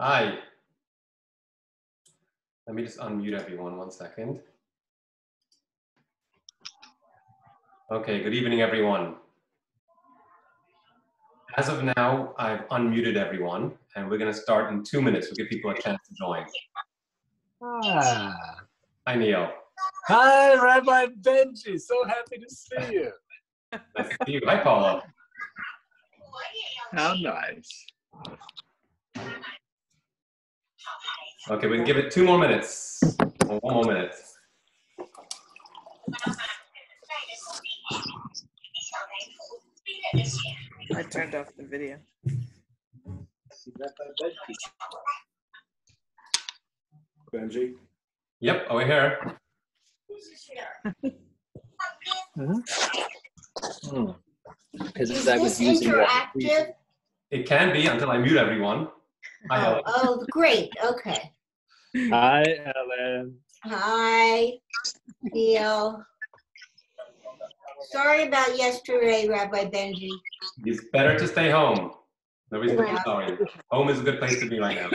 Hi. Let me just unmute everyone 1 second. Okay, good evening, everyone. As of now, I've unmuted everyone, and we're going to start in 2 minutes. We'll give people a chance to join. Hi, Neil. Hi, Rabbi Benji. So happy to see you. Nice to see you. Hi, Paula. How nice. Okay, we can give it 2 more minutes. Or 1 more minute. I turned off the video. Benji? Yep, over here. Because I was using interactive? It can be until I mute everyone. Hi, Ellen. Oh, great. Okay. Hi, Ellen. Hi, Neil. Sorry about yesterday, Rabbi Benji. It's better to stay home. Nobody's going to be Yeah. sorry. Home is a good place to be right now.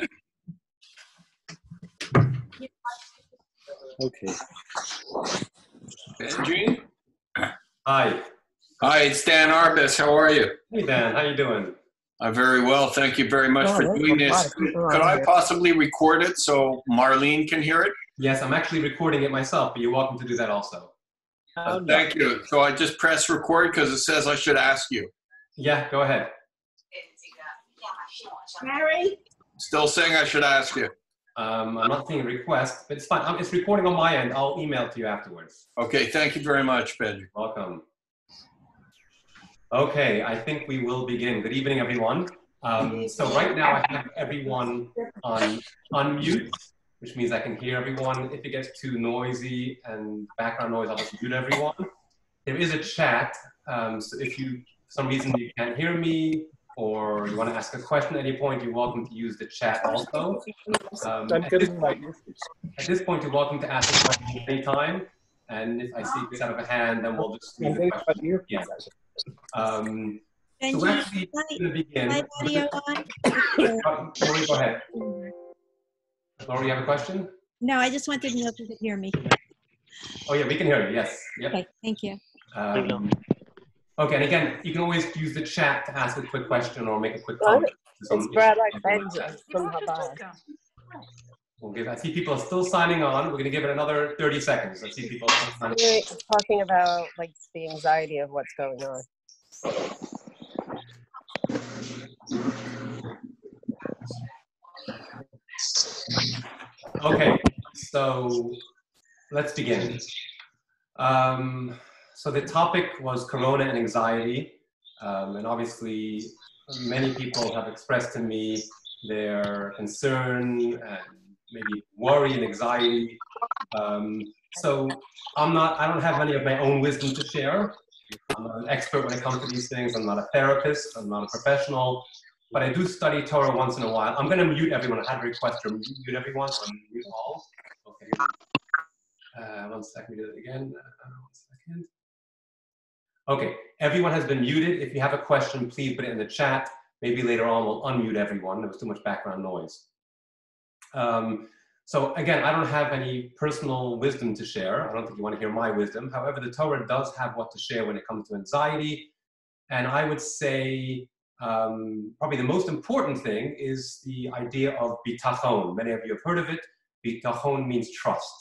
Okay. Benji? Hi. Hi, it's Dan Arbus. How are you? Hey, Dan. How you doing? I'm very well. Thank you very much for doing this. Could I possibly record it so Marlene can hear it? Yes, I'm actually recording it myself, but you're welcome to do that also. Thank you. So I just press record because it says I should ask you. Yeah, go ahead. Mary? Still saying I should ask you. I'm not seeing a request, but it's fine. It's recording on my end. I'll email it to you afterwards. Okay, thank you very much, Benji. Welcome. Okay, I think we will begin. Good evening, everyone. So right now I have everyone on unmute, which means I can hear everyone. If it gets too noisy and background noise, I'll just mute everyone. There is a chat, so if you, for some reason you can't hear me or you want to ask a question at any point, you're welcome to use the chat also. At this point, you're welcome to ask a question anytime. And if I see it's out of a hand, then we'll just leave the question. Yeah. So we're actually going to begin. Lori, go ahead. Lori, you have a question? No, I just wanted to know if you could hear me. Oh yeah, we can hear you, yes. Yep. Okay, thank you. Okay, and again, you can always use the chat to ask a quick question or make a quick comment. It's Brad like Benji from Chabad. I see people are still signing on. We're going to give it another 30 seconds. I see people signing We're talking about like the anxiety of what's going on. Okay, so let's begin. So the topic was Corona and anxiety, and obviously many people have expressed to me their concern and maybe worry and anxiety. So I don't have any of my own wisdom to share. I'm not an expert when it comes to these things. I'm not a therapist. I'm not a professional, but I do study Torah once in a while. I'm going to mute everyone. I had a request to mute everyone, so I'm going to mute all. Okay. 1 second, do it again. 1 second. Okay, everyone has been muted. If you have a question, please put it in the chat. Maybe later on we'll unmute everyone. There was too much background noise. So again, I don't have any personal wisdom to share. I don't think you want to hear my wisdom. However, the Torah does have what to share when it comes to anxiety. And I would say probably the most important thing is the idea of bitachon. Many of you have heard of it. Bitachon means trust.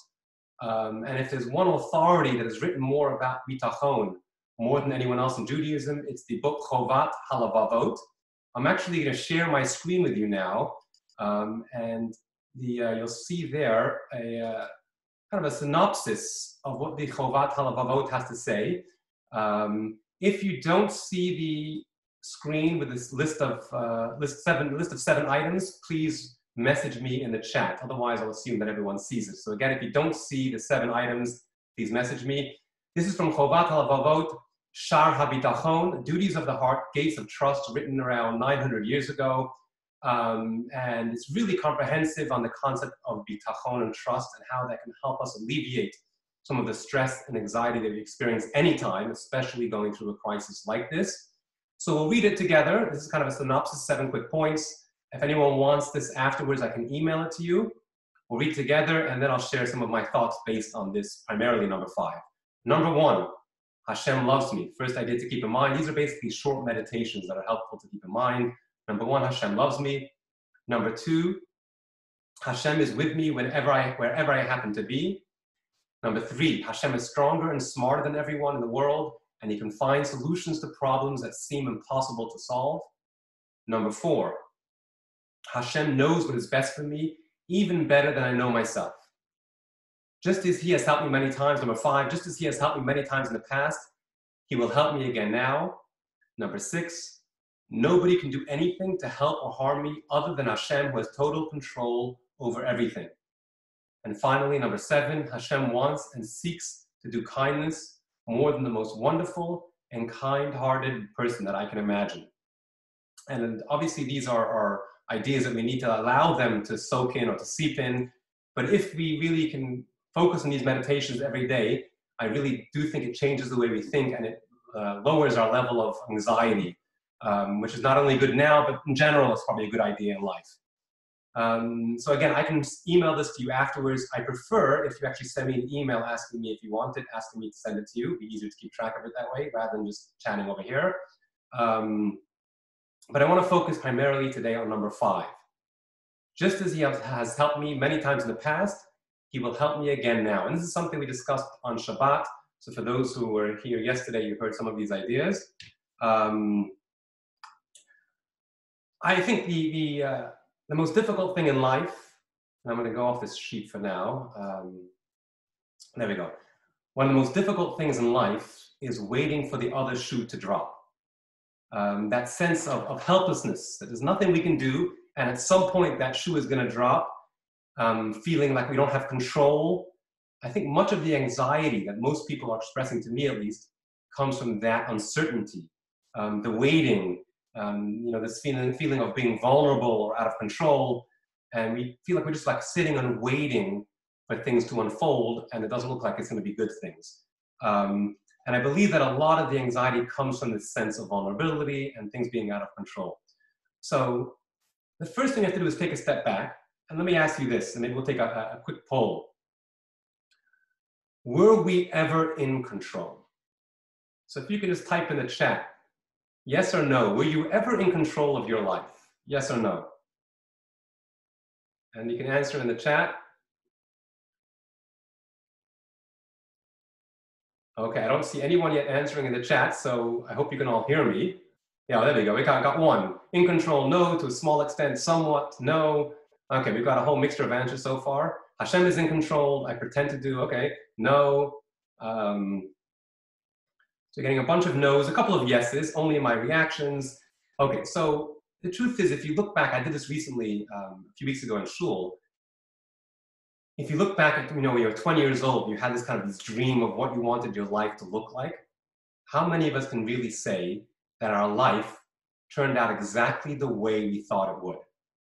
And if there's one authority that has written more about bitachon, more than anyone else in Judaism, it's the book Chovat Halavavot. I'm actually going to share my screen with you now. And you'll see there a kind of a synopsis of what the Chovat Halavavot has to say. If you don't see the screen with this list of 7 items, please message me in the chat. Otherwise, I'll assume that everyone sees it. So again, if you don't see the 7 items, please message me. This is from Chovat Halavavot, Shar HaBitachon, Duties of the Heart, Gates of Trust, written around 900 years ago. And it's really comprehensive on the concept of bitachon and trust and how that can help us alleviate some of the stress and anxiety that we experience anytime, especially going through a crisis like this. So we'll read it together. This is kind of a synopsis, 7 quick points. If anyone wants this afterwards, I can email it to you. We'll read together, and then I'll share some of my thoughts based on this, primarily number 5. Number 1, Hashem loves me. First idea to keep in mind, these are basically short meditations that are helpful to keep in mind. Number 1, Hashem loves me. Number 2, Hashem is with me wherever I happen to be. Number 3, Hashem is stronger and smarter than everyone in the world, and he can find solutions to problems that seem impossible to solve. Number 4, Hashem knows what is best for me, even better than I know myself. Just as he has helped me many times. Number 5, just as he has helped me many times in the past, he will help me again now. Number 6, nobody can do anything to help or harm me other than Hashem, who has total control over everything. And finally, number 7, Hashem wants and seeks to do kindness more than the most wonderful and kind-hearted person that I can imagine. And obviously these are ideas that we need to allow them to soak in or to seep in. But if we really can focus on these meditations every day, I really do think it changes the way we think, and it lowers our level of anxiety, which is not only good now, but in general, it's probably a good idea in life. So again, I can email this to you afterwards. I prefer if you actually send me an email asking me if you want it, asking me to send it to you. It'd be easier to keep track of it that way rather than just chatting over here. But I want to focus primarily today on number 5. Just as he has helped me many times in the past, he will help me again now. And this is something we discussed on Shabbat. So for those who were here yesterday, you heard some of these ideas. I think the most difficult thing in life, and I'm going to go off this sheet for now. There we go. One of the most difficult things in life is waiting for the other shoe to drop. That sense of helplessness, that there's nothing we can do, and at some point that shoe is going to drop, feeling like we don't have control. I think much of the anxiety that most people are expressing, to me at least, comes from that uncertainty, the waiting, this feeling of being vulnerable or out of control, and we feel like we're just like sitting and waiting for things to unfold, and it doesn't look like it's going to be good things. And I believe that a lot of the anxiety comes from this sense of vulnerability and things being out of control. So the first thing you have to do is take a step back, and let me ask you this, and maybe we'll take a quick poll. Were we ever in control? So if you can just type in the chat, yes or no, were you ever in control of your life? Yes or no? And you can answer in the chat. Okay, I don't see anyone yet answering in the chat, so I hope you can all hear me. Yeah, there we go. We got 1. In control, no. To a small extent, somewhat, no. Okay, we've got a whole mixture of answers so far. Hashem is in control. I pretend to do, okay, no. So getting a bunch of no's, a couple of yeses, only in my reactions. Okay, so the truth is, if you look back, I did this recently a few weeks ago in shul. If you look back at, when you're 20 years old, you had this dream of what you wanted your life to look like. How many of us can really say that our life turned out exactly the way we thought it would?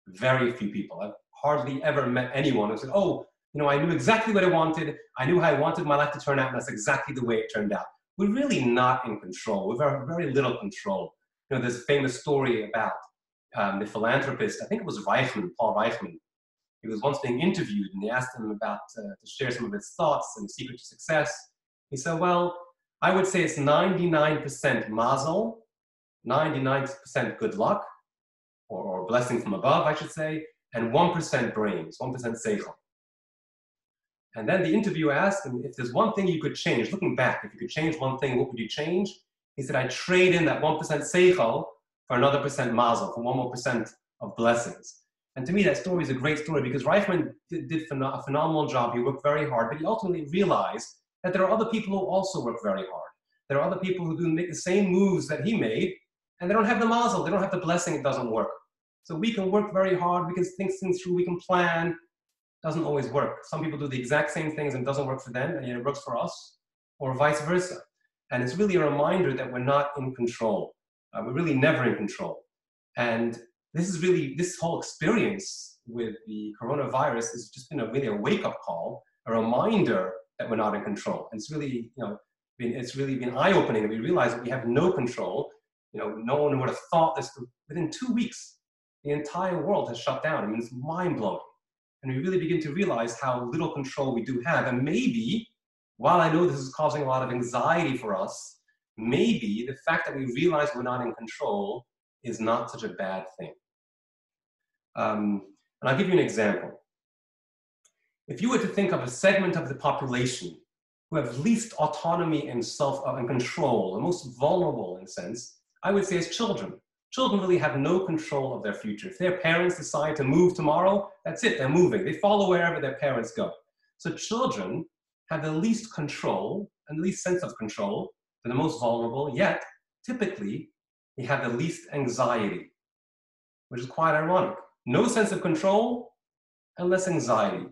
Very few people. I've hardly ever met anyone who said, oh, I knew exactly what I wanted. I knew how I wanted my life to turn out, and that's exactly the way it turned out. We're really not in control. We have very little control. There's a famous story about the philanthropist, I think it was Paul Reichman. He was once being interviewed, and they asked him about to share some of his thoughts and the secret to success. He said, well, I would say it's 99% mazel, 99% good luck, or blessing from above, I should say, and 1% brains, 1% seichel. And then the interviewer asked him, if there's one thing you could change, looking back, if you could change one thing, what would you change? He said, I'd trade in that 1% seichel for another % mazel, for 1 more % of blessings. And to me, that story is a great story because Reichman did a phenomenal job. He worked very hard, but he ultimately realized that there are other people who also work very hard. There are other people who do make the same moves that he made, and they don't have the mazel, they don't have the blessing, it doesn't work. So we can work very hard, we can think things through, we can plan. Doesn't always work. Some people do the exact same things and it doesn't work for them, and yet it works for us, or vice versa. And it's really a reminder that we're not in control. We're really never in control. And this whole experience with the coronavirus has just been really a wake-up call, a reminder that we're not in control. And it's really, it's really been eye-opening that we realize that we have no control. No one would have thought this within 2 weeks. the entire world has shut down. I mean, it's mind-blowing. And we really begin to realize how little control we do have. And maybe, while I know this is causing a lot of anxiety for us, maybe the fact that we realize we're not in control is not such a bad thing. And I'll give you an example. If you were to think of a segment of the population who have least autonomy and and control, the most vulnerable in a sense, I would say it's children. Children really have no control of their future. If their parents decide to move tomorrow, that's it, they're moving. They follow wherever their parents go. So children have the least control and the least sense of control. They're the most vulnerable, yet typically they have the least anxiety, which is quite ironic. No sense of control and less anxiety.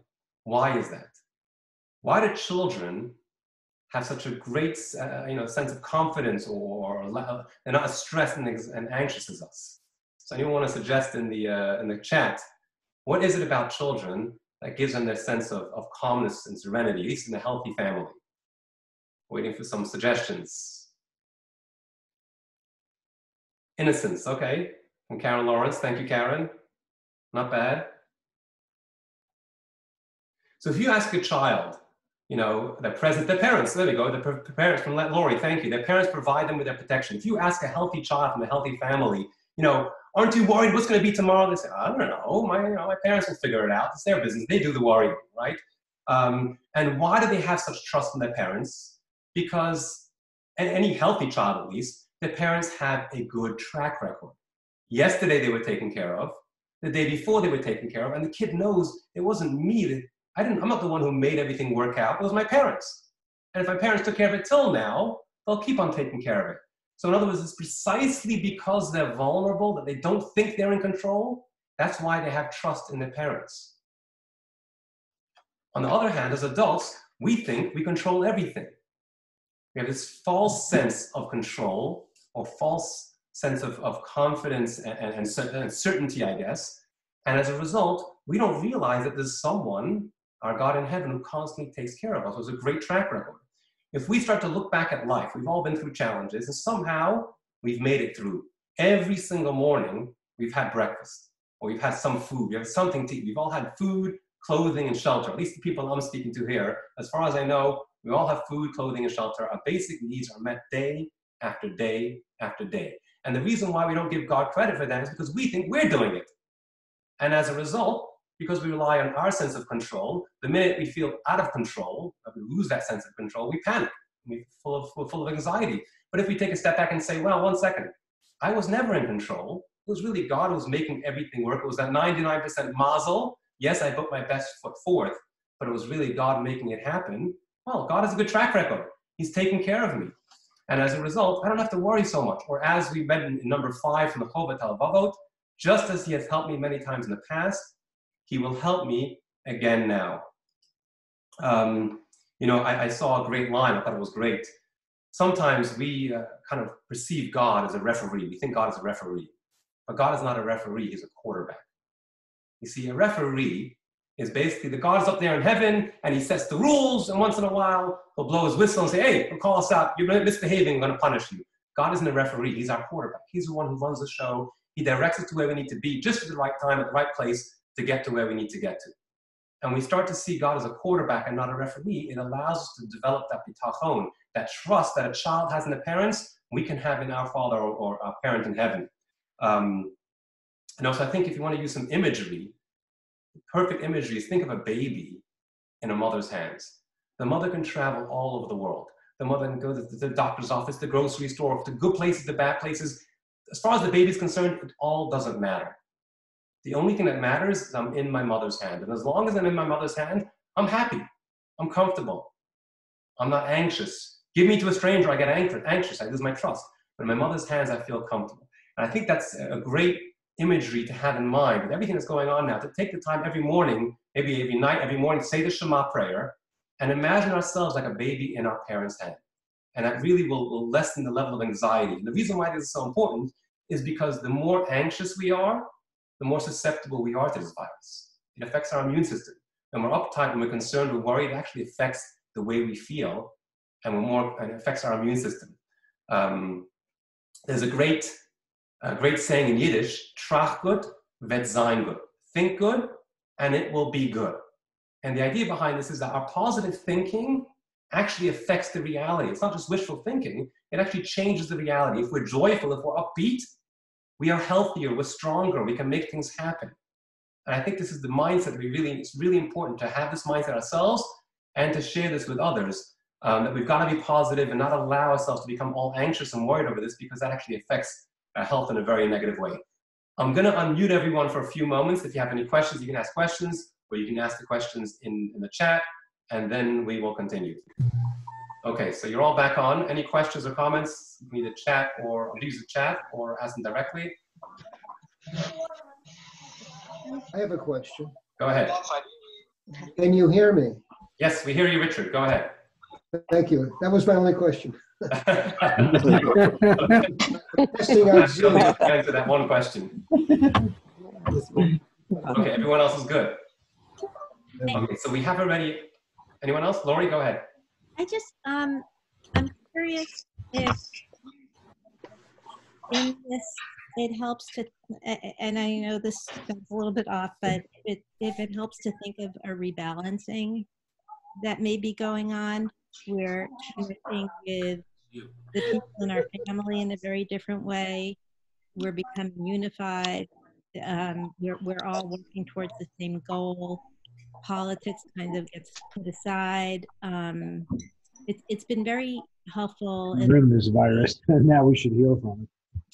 Why is that? Why do children have such a great sense of confidence, or they're not as stressed and anxious as us? So anyone want to suggest in the chat, what is it about children that gives them their sense of calmness and serenity, at least in a healthy family? Waiting for some suggestions. Innocence, okay. From Karen Lawrence, thank you, Karen. Not bad. So if you ask a child, their parents, there we go, the parents from Lori, thank you. Their parents provide them with their protection. If you ask a healthy child from a healthy family, aren't you worried what's going to be tomorrow? They say, I don't know, my parents will figure it out. It's their business. They do the worrying, right? And why do they have such trust in their parents? Because, and any healthy child at least, their parents have a good track record. Yesterday they were taken care of. The day before they were taken care of. And the kid knows it wasn't me. I'm not the one who made everything work out. It was my parents. And if my parents took care of it till now, they'll keep on taking care of it. So in other words, it's precisely because they're vulnerable, that they don't think they're in control. That's why they have trust in their parents. On the other hand, as adults, we think we control everything. We have this false sense of control, or false sense of confidence and certainty, I guess. And as a result, we don't realize that there's someone, our God in heaven, who constantly takes care of us. It was a great track record. If we start to look back at life, we've all been through challenges, and somehow we've made it through. Every single morning, we've had breakfast, or we've had some food, we have something to eat. We've all had food, clothing, and shelter. At least the people I'm speaking to here, as far as I know, we all have food, clothing, and shelter. Our basic needs are met day after day after day. And the reason why we don't give God credit for that is because we think we're doing it. And as a result, because we rely on our sense of control, the minute we feel out of control, we lose that sense of control, we panic. We're full of anxiety. But if we take a step back and say, well, 1 second, I was never in control. It was really God who was making everything work. It was that 99% mazel. Yes, I put my best foot forth, but it was really God making it happen. Well, God has a good track record. He's taking care of me. And as a result, I don't have to worry so much. Or as we read in number 5 from the Chovet Halvavot, just as he has helped me many times in the past, he will help me again now. I saw a great line. I thought it was great. Sometimes we kind of perceive God as a referee. We think God is a referee. But God is not a referee. He's a quarterback. You see, a referee is basically the God is up there in heaven, and he sets the rules, and once in a while, he'll blow his whistle and say, hey, he'll call us out. You're misbehaving. I'm going to punish you. God isn't a referee. He's our quarterback. He's the one who runs the show. He directs us to where we need to be, just at the right time, at the right place, to get to where we need to get to. And we start to see God as a quarterback and not a referee. It allows us to develop that bitachon, that trust that a child has in the parents, we can have in our Father or our parent in heaven. And also, I think if you want to use some imagery, perfect imagery is think of a baby in a mother's hands. The mother can travel all over the world. The mother can go to the doctor's office, the grocery store, to good places, to bad places. As far as the baby is concerned, it all doesn't matter. The only thing that matters is I'm in my mother's hand. And as long as I'm in my mother's hand, I'm happy. I'm comfortable. I'm not anxious. Give me to a stranger, I get anxious. I lose my trust. But in my mother's hands, I feel comfortable. And I think that's a great imagery to have in mind with everything that's going on now, to take the time every morning, maybe every night, every morning, to say the Shema prayer and imagine ourselves like a baby in our parents' hand. And that really will lessen the level of anxiety. And the reason why this is so important is because the more anxious we are, the more susceptible we are to this virus. It affects our immune system. When we're uptight, when we're concerned, we're worried, it actually affects the way we feel, and it affects our immune system. There's a great saying in Yiddish, trach gut, wird sein gut. Think good, and it will be good. And the idea behind this is that our positive thinking actually affects the reality. It's not just wishful thinking, it actually changes the reality. If we're joyful, if we're upbeat, we are healthier, we're stronger, we can make things happen. And I think this is the mindset that it's really important to have this mindset ourselves and to share this with others, that we've got to be positive and not allow ourselves to become all anxious and worried over this, because that actually affects our health in a very negative way. I'm going to unmute everyone for a few moments. If you have any questions, you can ask questions, or you can ask the questions in the chat, and then we will continue. Okay, so you're all back on. Any questions or comments? You can either chat or use the chat or ask them directly. I have a question. Go ahead. Can you hear me? Yes, we hear you, Richard. Go ahead. Thank you. That was my only question. Okay. Testing out Zoom. Answer that one question. Okay, everyone else is good. Okay, so we have already. Anyone else? Lori, go ahead. I just, I'm curious if in this, it helps to, and I know this sounds a little bit off, but if it helps to think of a rebalancing that may be going on, where connecting with the people in our family in a very different way, we're becoming unified, we're all working towards the same goal, politics kind of gets put aside. It's been very helpful Bring this virus, and now we should heal from it.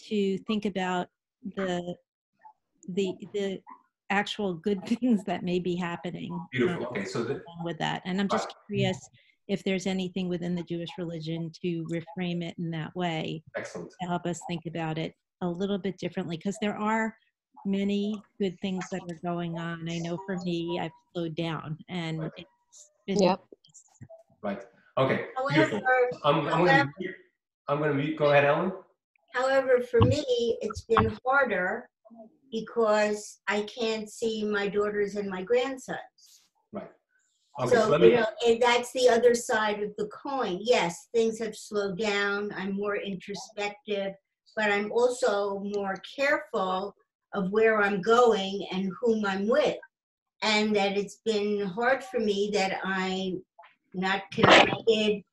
to think about the actual good things that may be happening. Beautiful. Okay, so with that, and I'm just curious if there's anything within the Jewish religion to reframe it in that way. Excellent. To help us think about it a little bit differently, because there are many good things that are going on. I know for me, I've slowed down, and it's been right. Okay. However, Beautiful. I'm going to mute. Go ahead, Ellen. However, for me, it's been harder because I can't see my daughters and my grandsons. Right. Okay, So, let me, and that's the other side of the coin. Yes, things have slowed down. I'm more introspective, but I'm also more careful of where I'm going and whom I'm with. And that it's been hard for me that I'm not connected.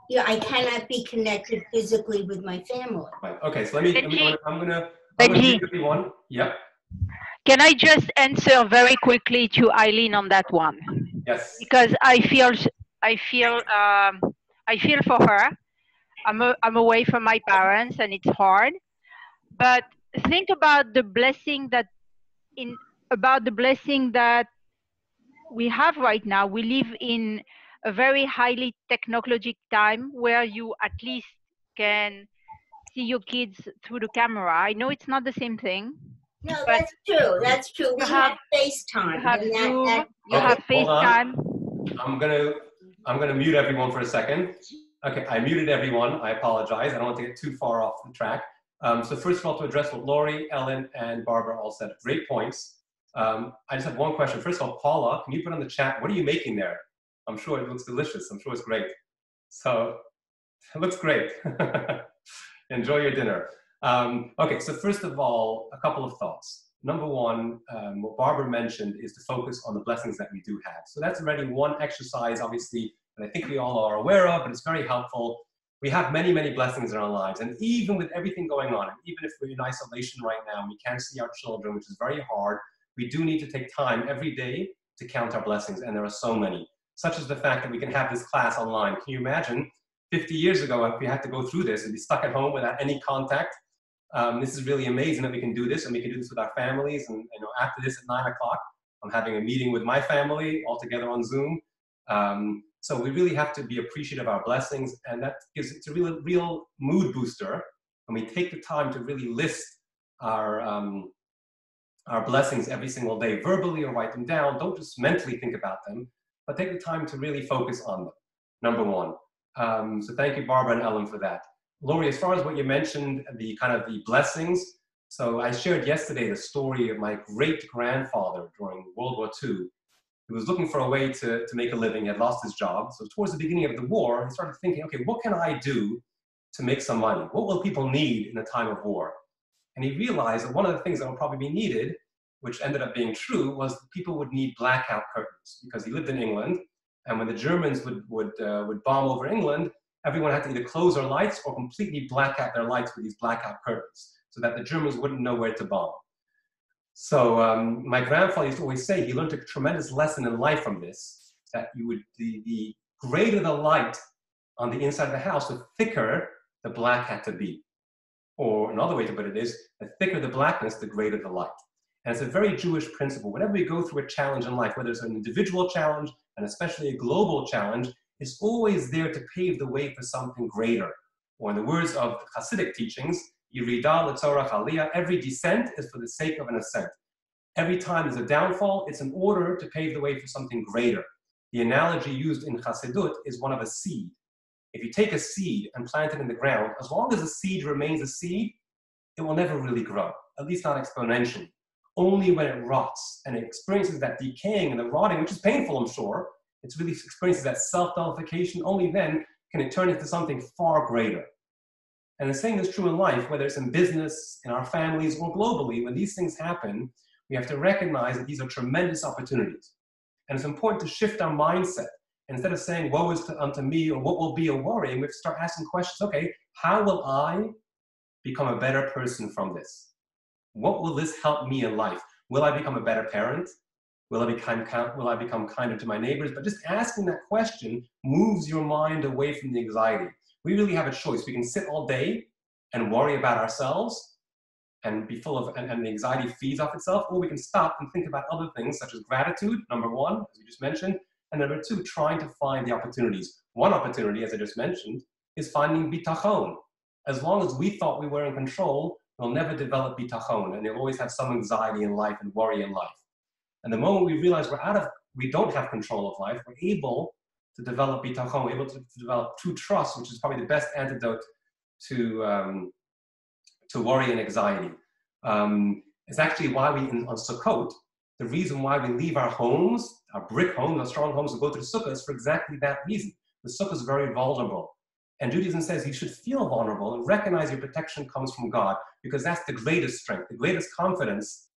Yeah, I cannot be connected physically with my family. right. Okay, so I'm going to Benji, mute everyone. Yep. can I just answer very quickly to Eileen on that one? Yes. Because I feel for her. I'm away from my parents and it's hard. But think about the blessing that we have right now. We live in a very highly technological time where you at least can see your kids through the camera. I know it's not the same thing. No, that's true. That's true. We have FaceTime. You have and Zoom. You Okay, have hold on. FaceTime. I'm gonna mute everyone for a second. Okay, I muted everyone. I apologize. I don't want to get too far off the track. So first of all, to address what Lori, Ellen, and Barbara all said, great points. I just have one question. First of all, Paula, can you put on the chat, what are you making there? I'm sure it looks delicious. I'm sure it's great. So it looks great. Enjoy your dinner. Okay, so first of all, a couple of thoughts. Number one, what Barbara mentioned is to focus on the blessings that we do have. So that's already one exercise, obviously, that I think we all are aware of, but it's very helpful. We have many, many blessings in our lives. And even with everything going on, and even if we're in isolation right now, we can't see our children, which is very hard, we do need to take time every day to count our blessings. And there are so many, such as the fact that we can have this class online. Can you imagine 50 years ago, if we had to go through this and be stuck at home without any contact? This is really amazing that we can do this, and we can do this with our families. And after this at 9 o'clock, I'm having a meeting with my family all together on Zoom. So we really have to be appreciative of our blessings, and that gives it's a real mood booster. And we take the time to really list our blessings every single day, verbally or write them down. Don't just mentally think about them, but take the time to really focus on them. Number one. So thank you, Barbara and Ellen, for that. Lori, as far as what you mentioned, the blessings. So I shared yesterday the story of my great-grandfather during World War II. He was looking for a way to make a living. He had lost his job. So towards the beginning of the war, he started thinking, okay, what can I do to make some money? What will people need in a time of war? And he realized that one of the things that will probably be needed which ended up being true, was that people would need blackout curtains because he lived in England, and when the Germans would bomb over England, everyone had to either close their lights or completely black out their lights with these blackout curtains so that the Germans wouldn't know where to bomb. So my grandfather used to always say he learned a tremendous lesson in life from this, that the greater the light on the inside of the house, the thicker the black had to be. Or another way to put it is, the thicker the blackness, the greater the light. And it's a very Jewish principle. Whenever we go through a challenge in life, whether it's an individual challenge, and especially a global challenge, it's always there to pave the way for something greater. Or in the words of the Hasidic teachings, Yirida l'tzorach aliyah, every descent is for the sake of an ascent. Every time there's a downfall, it's in order to pave the way for something greater. The analogy used in Hasidut is one of a seed. If you take a seed and plant it in the ground, as long as the seed remains a seed, it will never really grow, at least not exponentially. Only when it rots and it experiences that decaying and the rotting, which is painful, I'm sure, it really experiences that self-nullification, only then can it turn into something far greater. And the same is true in life, whether it's in business, in our families, or globally. When these things happen, we have to recognize that these are tremendous opportunities. And it's important to shift our mindset. Instead of saying, woe is unto me, or what will be a worry, we have to start asking questions. Okay, how will I become a better person from this? What will this help me in life? Will I become a better parent? Will I become kinder to my neighbors? But just asking that question moves your mind away from the anxiety. We really have a choice. We can sit all day and worry about ourselves and be full of, and the anxiety feeds off itself, or we can stop and think about other things such as gratitude, number one, as we just mentioned, and number two, trying to find the opportunities. One opportunity, as I just mentioned, is finding bitachon. As long as we thought we were in control, we'll never develop bitachon, and you'll always have some anxiety in life and worry in life. And the moment we realize we don't have control of life, we're able to develop bitachon, we're able to develop true trust, which is probably the best antidote to worry and anxiety. It's actually why on Sukkot, the reason why we leave our homes, our brick homes, our strong homes, to go to the sukkah is for exactly that reason. The sukkah is very vulnerable. And Judaism says you should feel vulnerable and recognize your protection comes from God, because that's the greatest strength. The greatest confidence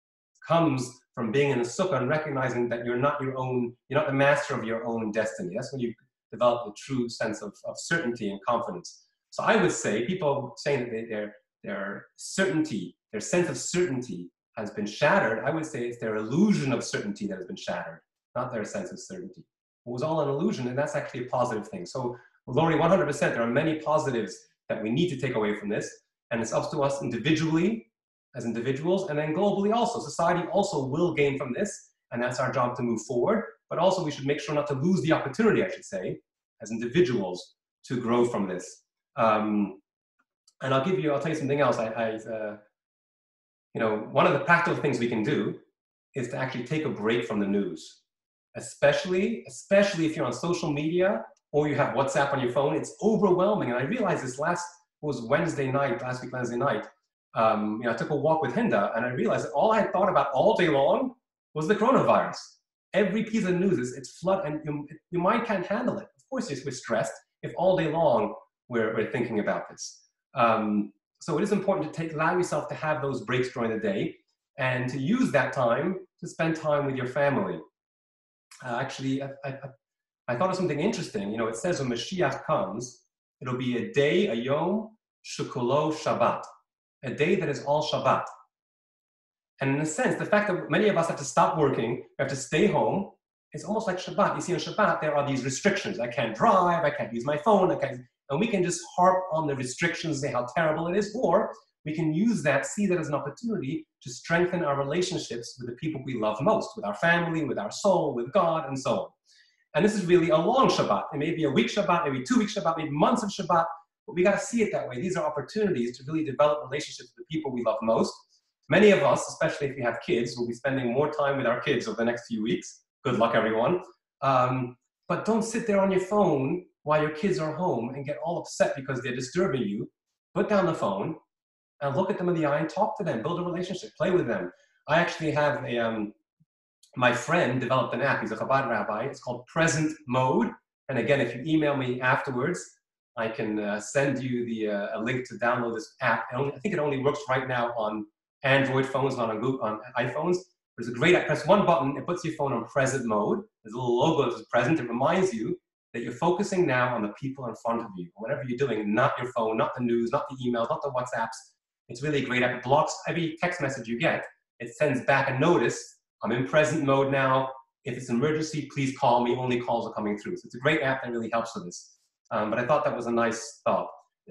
comes from being in the sukkah and recognizing that you're not the master of your own destiny. That's when you develop the true sense of certainty and confidence. So I would say, people saying that their certainty, their sense of certainty has been shattered, I would say it's their illusion of certainty that has been shattered, not their sense of certainty. It was all an illusion, and that's actually a positive thing. So, Lori, 100%, there are many positives that we need to take away from this, and it's up to us individually, as individuals, and then globally also. Society also will gain from this, and that's our job to move forward, but also we should make sure not to lose the opportunity, I should say, as individuals to grow from this. And I'll tell you something else. One of the practical things we can do is to actually take a break from the news, especially if you're on social media or you have WhatsApp on your phone. It's overwhelming. And I realized this last week, Wednesday night. I took a walk with Hinda, and I realized that all I had thought about all day long was the coronavirus. Every piece of news, it's flood, and your mind can't handle it. Of course, we're stressed if all day long we're thinking about this. So it is important to allow yourself to have those breaks during the day and to use that time to spend time with your family. Actually, I thought of something interesting. It says when Mashiach comes, it'll be a day, a yom, shekulo Shabbat, a day that is all Shabbat. And in a sense, the fact that many of us have to stop working, we have to stay home, it's almost like Shabbat. You see, on Shabbat, there are these restrictions. I can't drive, I can't use my phone, and we can just harp on the restrictions, say how terrible it is, or we can use that, see that as an opportunity to strengthen our relationships with the people we love most, with our family, with our soul, with God, and so on. And this is really a long Shabbat. It may be a week Shabbat, maybe 2 weeks Shabbat, maybe months of Shabbat, but we got to see it that way. These are opportunities to really develop relationships with the people we love most. Many of us, especially if we have kids, will be spending more time with our kids over the next few weeks. Good luck, everyone. But don't sit there on your phone while your kids are home and get all upset because they're disturbing you. Put down the phone and look at them in the eye and talk to them, build a relationship, play with them. I actually have my friend developed an app. He's a Chabad rabbi. It's called Present Mode. And again, if you email me afterwards, I can send you a link to download this app. I think it only works right now on Android phones, not on iPhones. But it's a great app. Press one button, it puts your phone on present mode. There's a little logo that says present. It reminds you that you're focusing now on the people in front of you. Whatever you're doing, not your phone, not the news, not the emails, not the WhatsApps. It's really a great app. It blocks every text message you get. It sends back a notice. I'm in present mode now. If it's an emergency, please call me. Only calls are coming through. So it's a great app that really helps with this. But I thought that was a nice thought.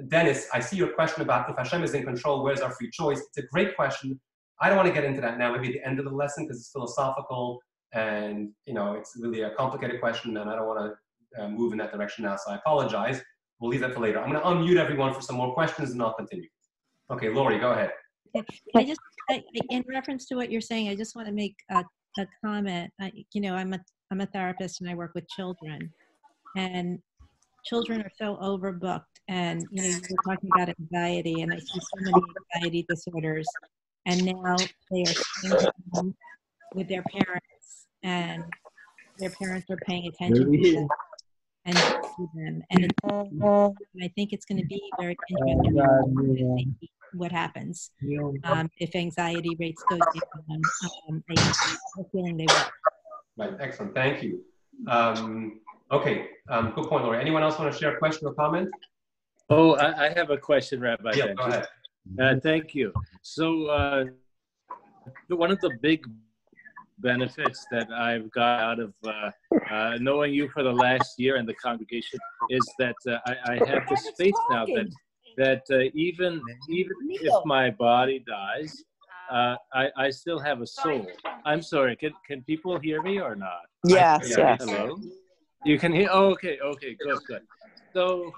Dennis, I see your question about if Hashem is in control, where's our free choice? It's a great question. I don't want to get into that now, maybe at the end of the lesson, because it's philosophical and it's really a complicated question, and I don't want to move in that direction now, so I apologize. We'll leave that for later. I'm going to unmute everyone for some more questions, and I'll continue. Okay, Lori, go ahead. In reference to what you're saying, I just want to make a comment. I'm a therapist and I work with children, and children are so overbooked. And you were talking about anxiety, and I see so many anxiety disorders. And now they are staying home with their parents, and their parents are paying attention to them and to them. And I think it's going to be very interesting to see what happens if anxiety rates go down. I have a feeling they will. Right, excellent, thank you. Okay, good point, Lori. Anyone else want to share a question or comment? Oh, I have a question, Rabbi. Yeah, go ahead. Thank you. So one of the big benefits that I've got out of knowing you for the last year in the congregation is that I have this faith now that even if my body dies, I still have a soul. I'm sorry, can people hear me or not? Yes, yes. Hello? You can hear? Oh, okay, good. So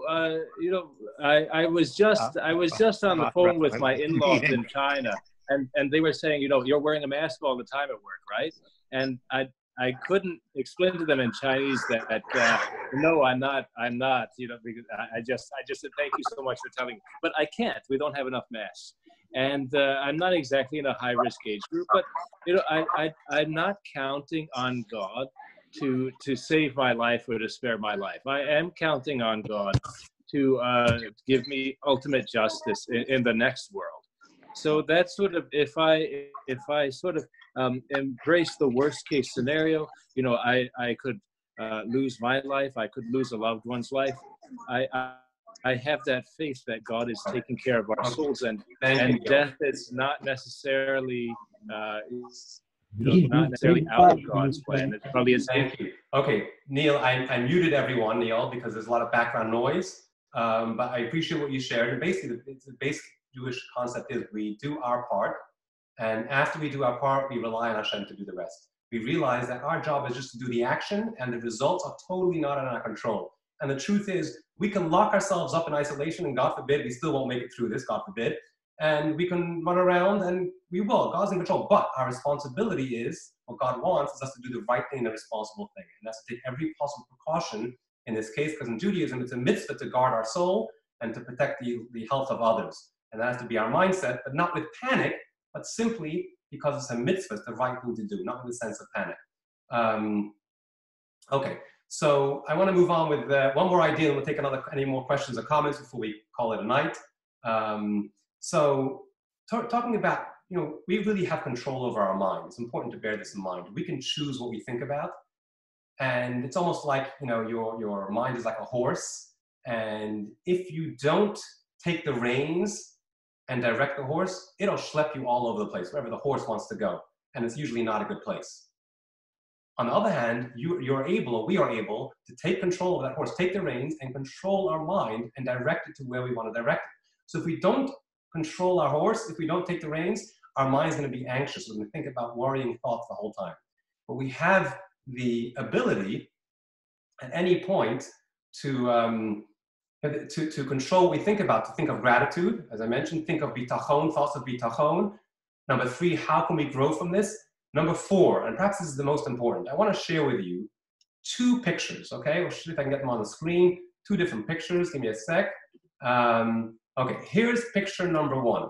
I was just on the phone with my in-laws in China, and they were saying, you're wearing a mask all the time at work, right? And I couldn't explain to them in Chinese that no, I'm not, because I just said thank you so much for telling me, but I can't. We don't have enough masks, and I'm not exactly in a high-risk age group, but I'm not counting on God to save my life or to spare my life. I am counting on God to give me ultimate justice in the next world. So that's sort of, if I sort of embrace the worst case scenario, I could lose my life, I could lose a loved one's life. I have that faith that God is taking care of our souls, and death is not necessarily not necessarily out of God's plan. It probably is. Thank you. Okay, Neil, I muted everyone, Neil, because there's a lot of background noise. But I appreciate what you shared. And basically, the basic Jewish concept is we do our part, and after we do our part, we rely on Hashem to do the rest. We realize that our job is just to do the action, and the results are totally not in our control. And the truth is, we can lock ourselves up in isolation, and God forbid, we still won't make it through this, God forbid. And we can run around, and we will. God's in control. But our responsibility is, what God wants is us to do the right thing, the responsible thing. And that's to take every possible precaution in this case, because in Judaism, it's a mitzvah to guard our soul and to protect the health of others. And that has to be our mindset, but not with panic, but simply because it's a mitzvah, it's the right thing to do, not with a sense of panic. Okay, so I want to move on with one more idea, and we'll take any more questions or comments before we call it a night. So talking about, we really have control over our mind. It's important to bear this in mind. We can choose what we think about. And it's almost like, your mind is like a horse. And if you don't take the reins and direct the horse, it'll schlep you all over the place, wherever the horse wants to go. And it's usually not a good place. On the other hand, we are able to take control of that horse, take the reins and control our mind and direct it to where we want to direct it. So if we don't control our horse, if we don't take the reins, our mind's going to be anxious. We're going to think about worrying thoughts the whole time. But we have the ability at any point to control what we think about, to think of gratitude. As I mentioned, think of bitachon, thoughts of bitachon. Number 3, how can we grow from this? Number 4, and perhaps this is the most important, I want to share with you 2 pictures, okay? We'll see if I can get them on the screen. 2 different pictures, give me a sec. Okay, here's picture number 1.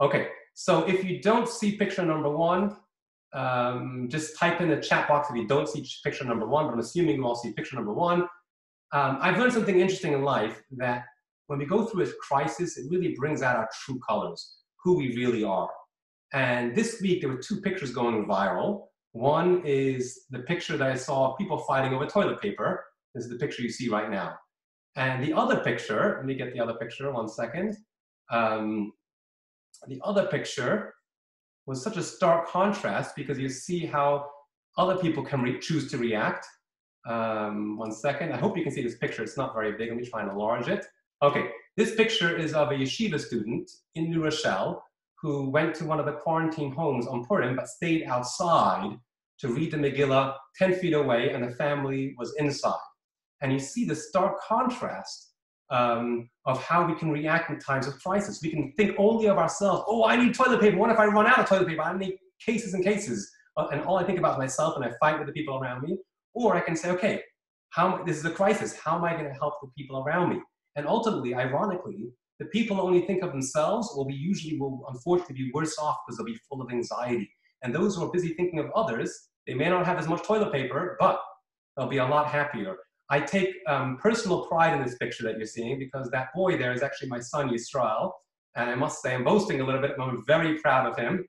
Okay, so if you don't see picture number 1, just type in the chat box if you don't see picture number 1, but I'm assuming you all see picture number 1. I've learned something interesting in life, that when we go through a crisis, it really brings out our true colors, who we really are. And this week, there were two pictures going viral. One is the picture that I saw of people fighting over toilet paper. This is the picture you see right now. And the other picture, let me get the other picture, 1 second. The other picture was such a stark contrast because you see how other people can choose to react. 1 second, I hope you can see this picture. It's not very big, let me try and enlarge it. Okay, this picture is of a yeshiva student in New Rochelle who went to one of the quarantine homes on Purim, but stayed outside to read the Megillah 10 feet away, and the family was inside. And you see the stark contrast of how we can react in times of crisis. We can think only of ourselves. Oh, I need toilet paper. What if I run out of toilet paper? I need cases and cases. And all I think about is myself, and I fight with the people around me. Or I can say, okay, this is a crisis. How am I going to help the people around me? And ultimately, ironically, the people who only think of themselves will unfortunately be worse off because they'll be full of anxiety. And those who are busy thinking of others, they may not have as much toilet paper, but they'll be a lot happier. I take personal pride in this picture that you're seeing because that boy there is actually my son, Yisrael. And I must say, I'm boasting a little bit, but I'm very proud of him.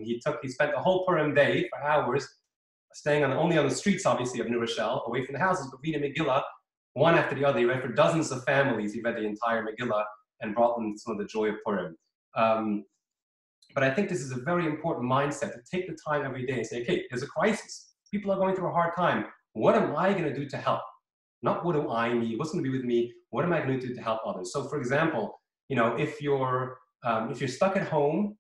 He spent the whole Purim day for hours, staying only on the streets, obviously, of New Rochelle, away from the houses, but reading Megillah, one after the other. He read for dozens of families. He read the entire Megillah and brought them some of the joy of Purim. But I think this is a very important mindset to take the time every day and say, okay, there's a crisis. People are going through a hard time. What am I going to do to help? Not what do I need? What's going to be with me? What am I going to do to help others? So, for example, if you're stuck at home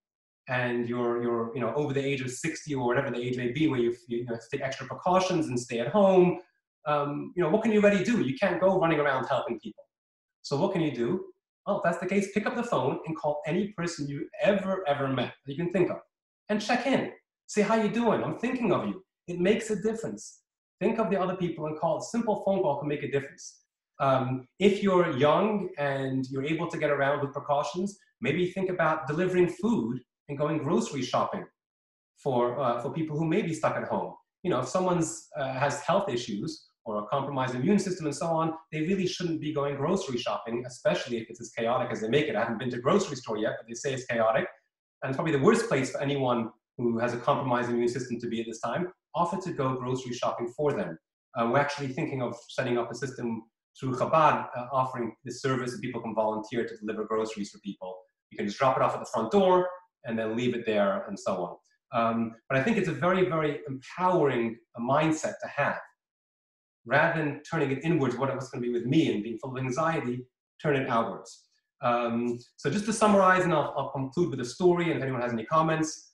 and you're over the age of 60 or whatever the age may be, where you have to take extra precautions and stay at home, what can you really do? You can't go running around helping people. So what can you do? Well, if that's the case, pick up the phone and call any person you ever met that you can think of and check in. Say, how you doing? I'm thinking of you. It makes a difference. Think of the other people and call. A simple phone call can make a difference. If you're young and you're able to get around with precautions, maybe think about delivering food and going grocery shopping for people who may be stuck at home. If someone's has health issues or a compromised immune system and so on, they really shouldn't be going grocery shopping, especially if it's as chaotic as they make it. I haven't been to a grocery store yet, but they say it's chaotic. And it's probably the worst place for anyone who has a compromised immune system to be at this time. Offer to go grocery shopping for them. We're actually thinking of setting up a system through Chabad, offering this service that people can volunteer to deliver groceries for people. You can just drop it off at the front door and then leave it there and so on. But I think it's a very, very empowering mindset to have. Rather than turning it inwards, what's going to be with me and being full of anxiety, turn it outwards. So just to summarize, and I'll conclude with a story, and if anyone has any comments.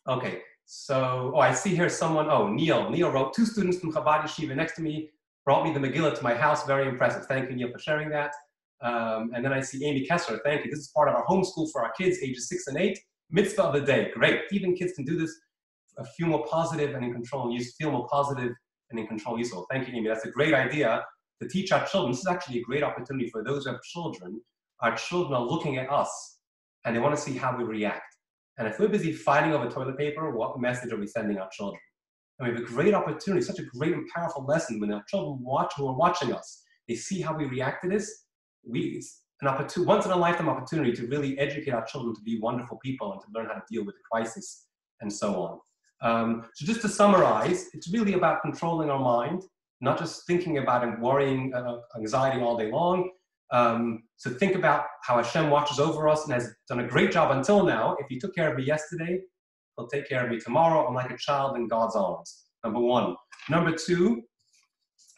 Okay, so, I see here someone, Neil. Neil wrote, 2 students from Chabad Yeshiva next to me brought me the Megillah to my house. Very impressive. Thank you, Neil, for sharing that. And then I see Amy Kessler. Thank you. This is part of our homeschool for our kids, ages 6 and 8. Mitzvah of the day. Great. Even kids can do this. Feel more positive and in control and use. Feel more positive and in control and useful. Thank you, Amy. That's a great idea to teach our children. This is actually a great opportunity for those who have children. Our children are looking at us and they want to see how we react. And if we're busy fighting over toilet paper, what message are we sending our children? And we have a great opportunity, such a great and powerful lesson when our children who are watching us, they see how we react to this. It's an once in a lifetime opportunity to really educate our children to be wonderful people and to learn how to deal with the crisis and so on. So just to summarize, it's really about controlling our mind, not just thinking about and worrying, anxiety all day long. So think about how Hashem watches over us and has done a great job until now. If He took care of me yesterday, He'll take care of me tomorrow. I'm like a child in God's arms, number 1. Number 2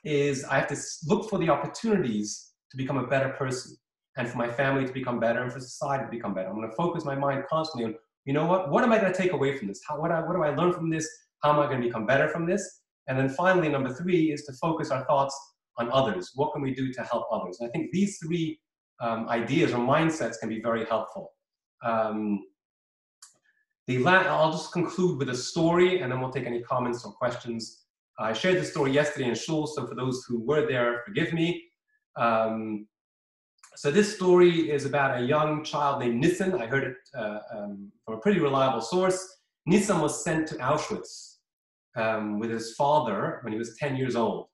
is I have to look for the opportunities to become a better person and for my family to become better and for society to become better. I'm going to focus my mind constantly on, what am I going to take away from this? What do I learn from this? How am I going to become better from this? And then finally, number 3 is to focus our thoughts on others. What can we do to help others? And I think these 3 ideas or mindsets can be very helpful. I'll just conclude with a story and then we'll take any comments or questions. I shared this story yesterday in Shul, so for those who were there, forgive me. So this story is about a young child named Nissan. I heard it from a pretty reliable source. Nissan was sent to Auschwitz with his father when he was 10 years old.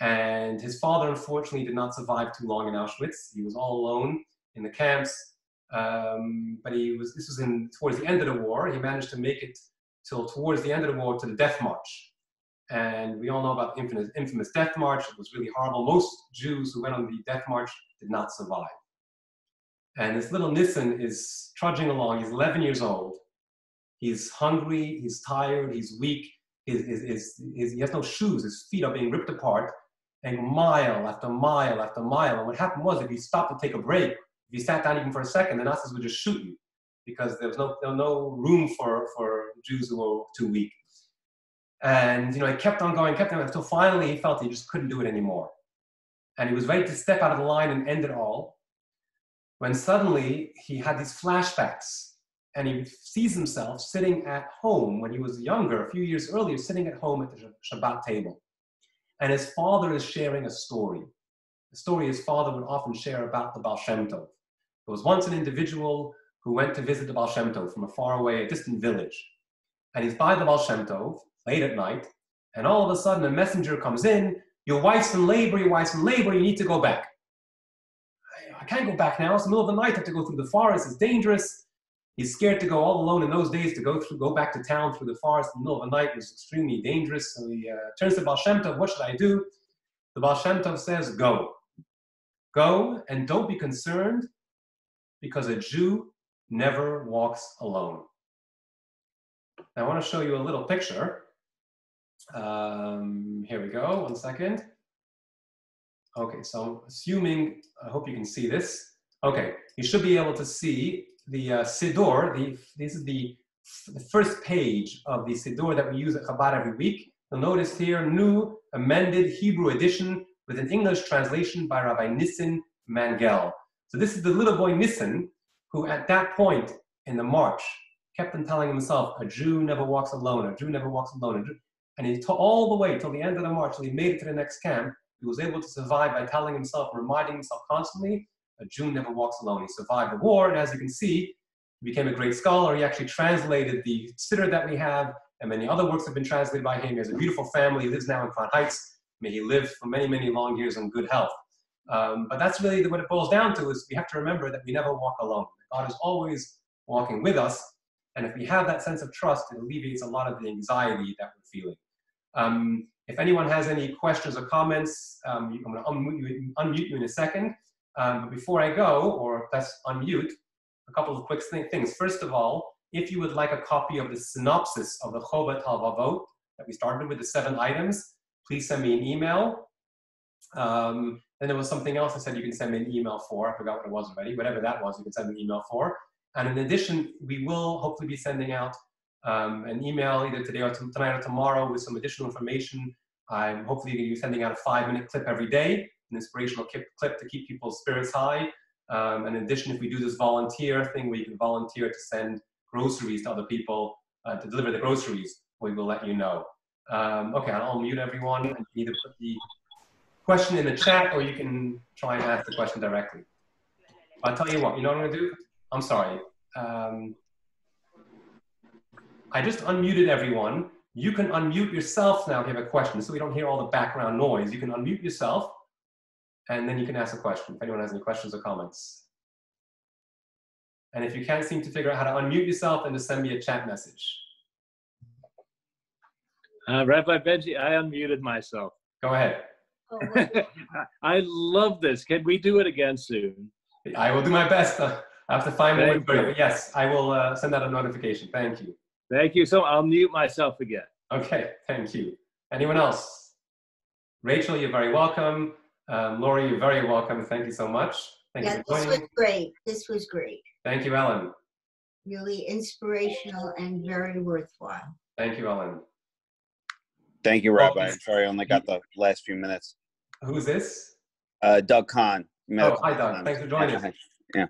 And his father, unfortunately, did not survive too long in Auschwitz. He was all alone in the camps. But this was towards the end of the war. He managed to make it till towards the end of the war to the Death March. And we all know about the infamous Death March. It was really horrible. Most Jews who went on the Death March did not survive. And this little Nissen is trudging along. He's 11 years old. He's hungry, he's tired, he's weak. He has no shoes. His feet are being ripped apart. And mile after mile after mile. And what happened was, if he stopped to take a break, if you sat down even for a second, the Nazis would just shoot you, because there was no room for Jews who were too weak. And he kept on going until finally he felt he just couldn't do it anymore. And he was ready to step out of the line and end it all, when suddenly he had these flashbacks, and he sees himself sitting at home when he was younger, a few years earlier, sitting at home at the Shabbat table. And his father is sharing a story his father would often share about the Baal Shem Tov. There was once an individual who went to visit the Baal Shem Tov from a far away, a distant village. And he's by the Baal Shem Tov late at night, and all of a sudden a messenger comes in, your wife's in labor, you need to go back. I can't go back now, it's the middle of the night, I have to go through the forest, it's dangerous. He's scared to go all alone in those days, to go back to town through the forest in the middle of the night was extremely dangerous. So he turns to Baal Shem Tov, what should I do? The Baal Shem Tov says, go. Go, and don't be concerned, because a Jew never walks alone. Now, I want to show you a little picture. Here we go, 1 second. Okay, so assuming, I hope you can see this. Okay, you should be able to see the Siddur. This is the first page of the Siddur that we use at Chabad every week. You'll notice here, new amended Hebrew edition with an English translation by Rabbi Nissen Mangel. So this is the little boy Nissen, who at that point in the march kept on telling himself, a Jew never walks alone, a Jew never walks alone. And he all the way till the end of the march, till he made it to the next camp, he was able to survive by telling himself, reminding himself constantly, a Jew never walks alone. He survived the war, and as you can see, he became a great scholar. He actually translated the Siddur that we have, and many other works have been translated by him. He has a beautiful family. He lives now in Crown Heights. May he live for many, many long years in good health. But that's really what it boils down to, is we have to remember that we never walk alone. God is always walking with us, and if we have that sense of trust, it alleviates a lot of the anxiety that we're feeling. If anyone has any questions or comments, I'm going to unmute you in a second. But before I go, or let's unmute, a couple of quick things. First of all, if you would like a copy of the synopsis of the Chobat HaLevavot that we started with, the 7 items, please send me an email. Then there was something else I said you can send me an email for. I forgot what it was already. Whatever that was, you can send me an email for. And in addition, we will hopefully be sending out an email either today or tonight or tomorrow with some additional information. I'm hopefully going to be sending out a 5-minute clip every day, an inspirational clip to keep people's spirits high. And in addition, if we do this volunteer thing where you can volunteer to send groceries to other people, to deliver the groceries, we will let you know. Okay, I'll mute everyone, and you can either put the question in the chat or you can try and ask the question directly. I'll tell you what, you know what I'm going to do? I'm sorry. I just unmuted everyone. You can unmute yourself now if you have a question, so we don't hear all the background noise. You can unmute yourself, and then you can ask a question if anyone has any questions or comments. And if you can't seem to figure out how to unmute yourself, then just send me a chat message. Rabbi Benji, I unmuted myself. Go ahead. I love this. Can we do it again soon? I will do my best. I have to find a way for it. But yes, I will send out a notification. Thank you. Thank you. So I'll mute myself again. Okay, thank you. Anyone else? Rachel, you're very welcome. Lori, you're very welcome. Thank you so much. Thank you for joining. This was great. This was great. Thank you, Ellen. Really inspirational and very worthwhile. Thank you, Ellen. Thank you, Rabbi. I'm sorry I only got the last few minutes. Who's this? Doug Kahn. Oh, hi, Doug. Thanks for joining us. Yeah.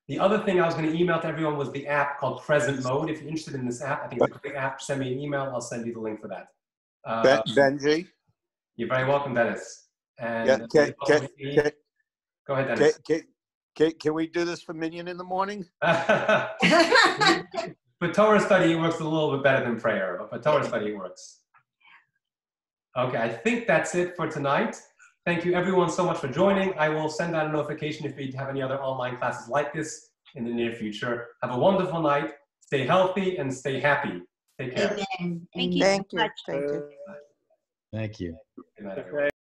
The other thing I was going to email to everyone was the app called Present Mode. If you're interested in this app, I think it's a great app. Send me an email. I'll send you the link for that. Benji? You're very welcome, Dennis. And yeah, go ahead, Dennis. Can we do this for Minion in the morning? For Torah study, it works a little bit better than prayer, but for Torah study, it works. Okay, I think that's it for tonight. Thank you everyone so much for joining. I will send out a notification if we have any other online classes like this. in the near future. Have a wonderful night. Stay healthy and stay happy. Take care. Amen. Thank you. Thank you. Much. Thank you. Thank you. Good night, everyone. Okay.